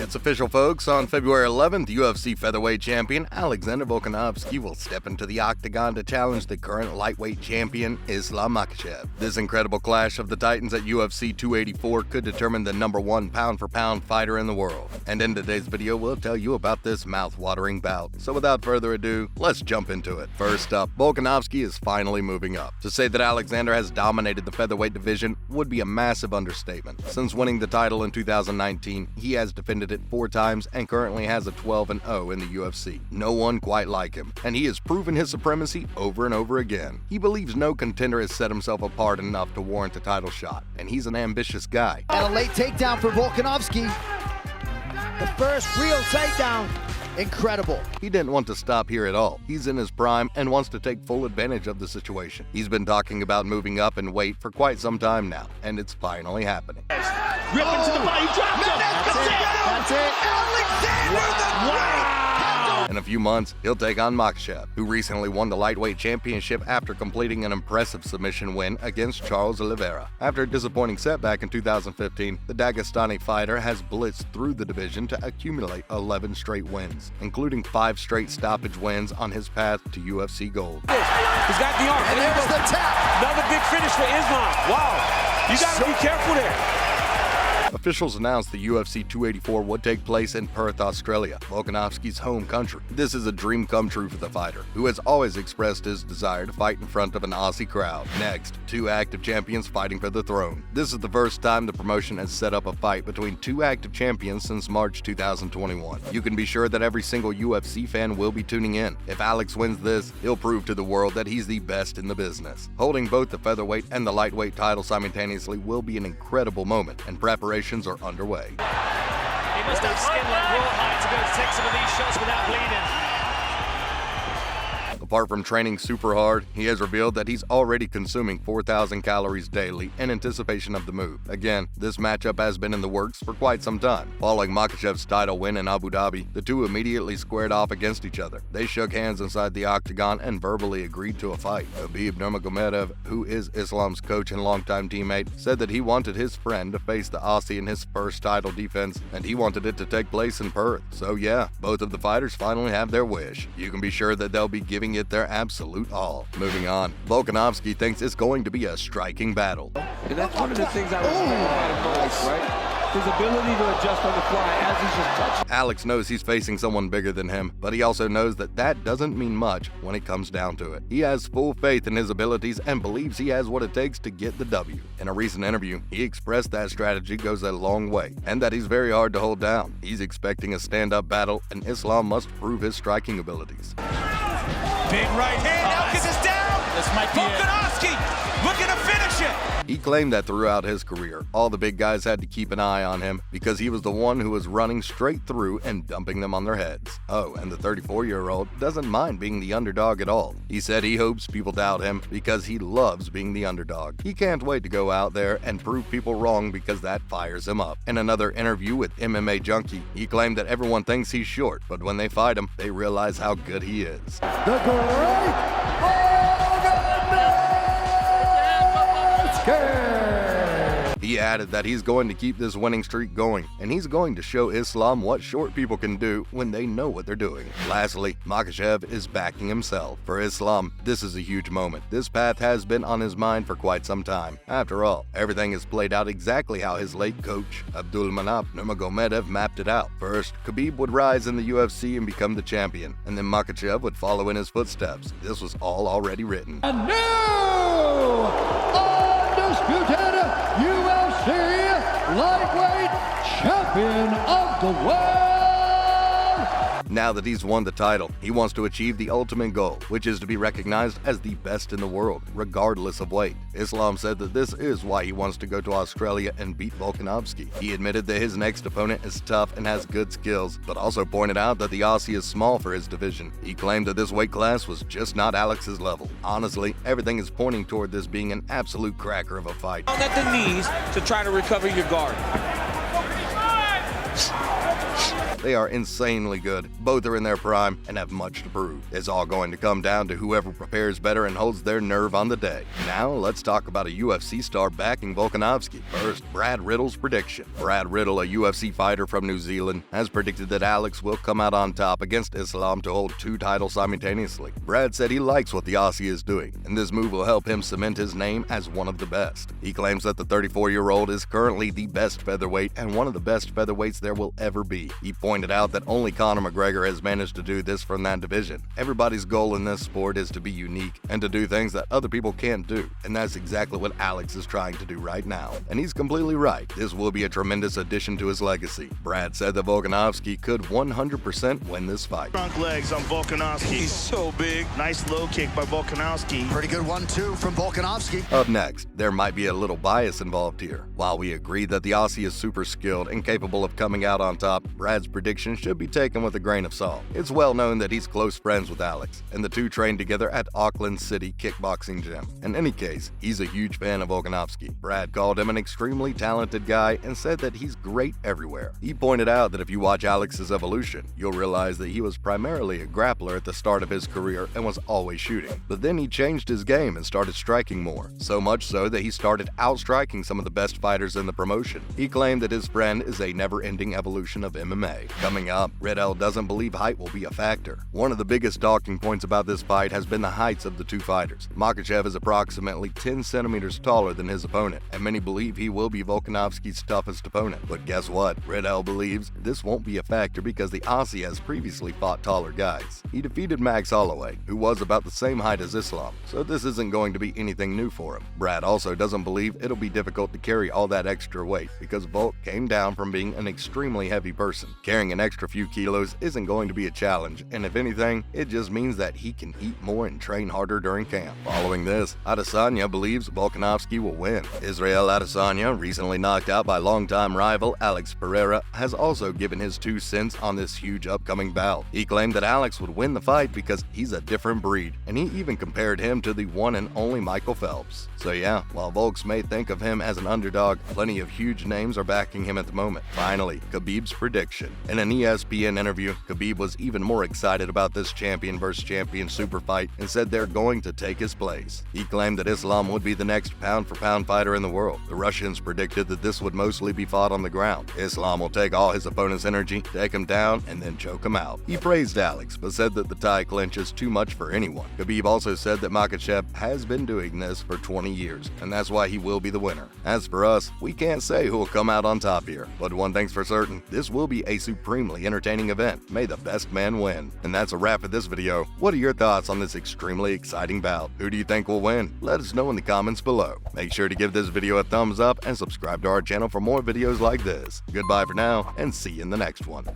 It's official, folks. On February 11th, UFC featherweight champion Alexander Volkanovski will step into the octagon to challenge the current lightweight champion Islam Makhachev. This incredible clash of the titans at UFC 284 could determine the #1 pound-for-pound fighter in the world. And in today's video, we'll tell you about this mouth-watering bout. So without further ado, let's jump into it. First up, Volkanovski is finally moving up. To say that Alexander has dominated the featherweight division would be a massive understatement. Since winning the title in 2019, he has defended it 4 times and currently has a 12-0 in the UFC. No one quite like him, and he has proven his supremacy over and over again. He believes no contender has set himself apart enough to warrant a title shot, and he's an ambitious guy. And a late takedown for Volkanovski. The first real takedown. Incredible. He didn't want to stop here at all. He's in his prime and wants to take full advantage of the situation. He's been talking about moving up in weight for quite some time now, and it's finally happening. Rip into the body, dropped him. That's it. Alexander Wow. In a few months, he'll take on Makhachev, who recently won the lightweight championship after completing an impressive submission win against Charles Oliveira. After a disappointing setback in 2015, the Dagestani fighter has blitzed through the division to accumulate 11 straight wins, including 5 straight stoppage wins on his path to UFC gold. He's got the arm. And there's the tap. Another big finish for Islam. Wow. You got to be careful there. Officials announced the UFC 284 would take place in Perth, Australia, Volkanovski's home country. This is a dream come true for the fighter, who has always expressed his desire to fight in front of an Aussie crowd. Next, 2 active champions fighting for the throne. This is the first time the promotion has set up a fight between 2 active champions since March 2021. You can be sure that every single UFC fan will be tuning in. If Alex wins this, he'll prove to the world that he's the best in the business. Holding both the featherweight and the lightweight title simultaneously will be an incredible moment, and preparations are underway. He must have skin like rawhide to be able to take some of these shots without bleeding. Apart from training super hard, he has revealed that he's already consuming 4,000 calories daily in anticipation of the move. Again, this matchup has been in the works for quite some time. Following Makhachev's title win in Abu Dhabi, the two immediately squared off against each other. They shook hands inside the octagon and verbally agreed to a fight. Khabib Nurmagomedov, who is Islam's coach and longtime teammate, said that he wanted his friend to face the Aussie in his first title defense, and he wanted it to take place in Perth. So yeah, both of the fighters finally have their wish. You can be sure that they'll be giving it their absolute all. Moving on, Volkanovski thinks it's going to be a striking battle. And that's one of the things I respect about him most, right? His ability to adjust on the fly as he's just touching. Alex knows he's facing someone bigger than him, but he also knows that that doesn't mean much when it comes down to it. He has full faith in his abilities and believes he has what it takes to get the W. In a recent interview, he expressed that strategy goes a long way, and that he's very hard to hold down. He's expecting a stand-up battle, and Islam must prove his striking abilities. Big right hand. Elkins is down. This might be Volkanovski looking to finish it. He claimed that throughout his career, all the big guys had to keep an eye on him because he was the one who was running straight through and dumping them on their heads. Oh, and the 34-year-old doesn't mind being the underdog at all. He said he hopes people doubt him because he loves being the underdog. He can't wait to go out there and prove people wrong because that fires him up. In another interview with MMA Junkie, he claimed that everyone thinks he's short, but when they fight him, they realize how good he is. The great He added that he's going to keep this winning streak going, and he's going to show Islam what short people can do when they know what they're doing. Lastly, Makhachev is backing himself. For Islam, this is a huge moment. This path has been on his mind for quite some time. After all, everything is played out exactly how his late coach, Abdulmanap Nurmagomedov, mapped it out. First, Khabib would rise in the UFC and become the champion, and then Makhachev would follow in his footsteps. This was all already written. And now, undisputed UFC lightweight champion of the world. Now that he's won the title, he wants to achieve the ultimate goal, which is to be recognized as the best in the world, regardless of weight. Islam said that this is why he wants to go to Australia and beat Volkanovski. He admitted that his next opponent is tough and has good skills, but also pointed out that the Aussie is small for his division. He claimed that this weight class was just not Alex's level. Honestly, everything is pointing toward this being an absolute cracker of a fight. Down at the knees to try to recover your guard. They are insanely good, both are in their prime and have much to prove. It's all going to come down to whoever prepares better and holds their nerve on the day. Now, let's talk about a UFC star backing Volkanovski. First, Brad Riddell's prediction. Brad Riddell, a UFC fighter from New Zealand, has predicted that Alex will come out on top against Islam to hold 2 titles simultaneously. Brad said he likes what the Aussie is doing, and this move will help him cement his name as one of the best. He claims that the 34-year-old is currently the best featherweight and one of the best featherweights there will ever be. He pointed out that only Conor McGregor has managed to do this from that division. Everybody's goal in this sport is to be unique and to do things that other people can't do, and that's exactly what Alex is trying to do right now. And he's completely right. This will be a tremendous addition to his legacy. Brad said that Volkanovski could 100% win this fight. Front legs on Volkanovski. He's so big. Nice low kick by Volkanovski. Pretty good 1-2 from Volkanovski. Up next, there might be a little bias involved here. While we agree that the Aussie is super skilled and capable of coming out on top, Brad's prediction should be taken with a grain of salt. It's well known that he's close friends with Alex, and the two trained together at Auckland City Kickboxing Gym. In any case, he's a huge fan of Volkanovski. Brad called him an extremely talented guy and said that he's great everywhere. He pointed out that if you watch Alex's evolution, you'll realize that he was primarily a grappler at the start of his career and was always shooting. But then he changed his game and started striking more, so much so that he started outstriking some of the best fighters in the promotion. He claimed that his friend is a never-ending evolution of MMA. Coming up, Riddell doesn't believe height will be a factor. One of the biggest talking points about this fight has been the heights of the two fighters. Makhachev is approximately 10 centimeters taller than his opponent, and many believe he will be Volkanovski's toughest opponent. But guess what? Riddell believes this won't be a factor because the Aussie has previously fought taller guys. He defeated Max Holloway, who was about the same height as Islam, so this isn't going to be anything new for him. Brad also doesn't believe it'll be difficult to carry all that extra weight because Volk came down from being an extremely heavy person. Carrying an extra few kilos isn't going to be a challenge, and if anything, it just means that he can eat more and train harder during camp. Following this, Adesanya believes Volkanovski will win. Israel Adesanya, recently knocked out by longtime rival Alex Pereira, has also given his 2 cents on this huge upcoming bout. He claimed that Alex would win the fight because he's a different breed, and he even compared him to the one and only Michael Phelps. So yeah, while Volks may think of him as an underdog, plenty of huge names are backing him at the moment. Finally, Khabib's prediction. In an ESPN interview, Khabib was even more excited about this champion versus champion super fight and said they're going to take his place. He claimed that Islam would be the next pound-for-pound fighter in the world. The Russians predicted that this would mostly be fought on the ground. Islam will take all his opponent's energy, take him down, and then choke him out. He praised Alex, but said that the tie clinch is too much for anyone. Khabib also said that Makhachev has been doing this for 20 years, and that's why he will be the winner. As for us, we can't say who will come out on top here, but one thing's for certain, this will be a supremely entertaining event. May the best man win. And that's a wrap for this video. What are your thoughts on this extremely exciting bout? Who do you think will win? Let us know in the comments below. Make sure to give this video a thumbs up and subscribe to our channel for more videos like this. Goodbye for now, and see you in the next one.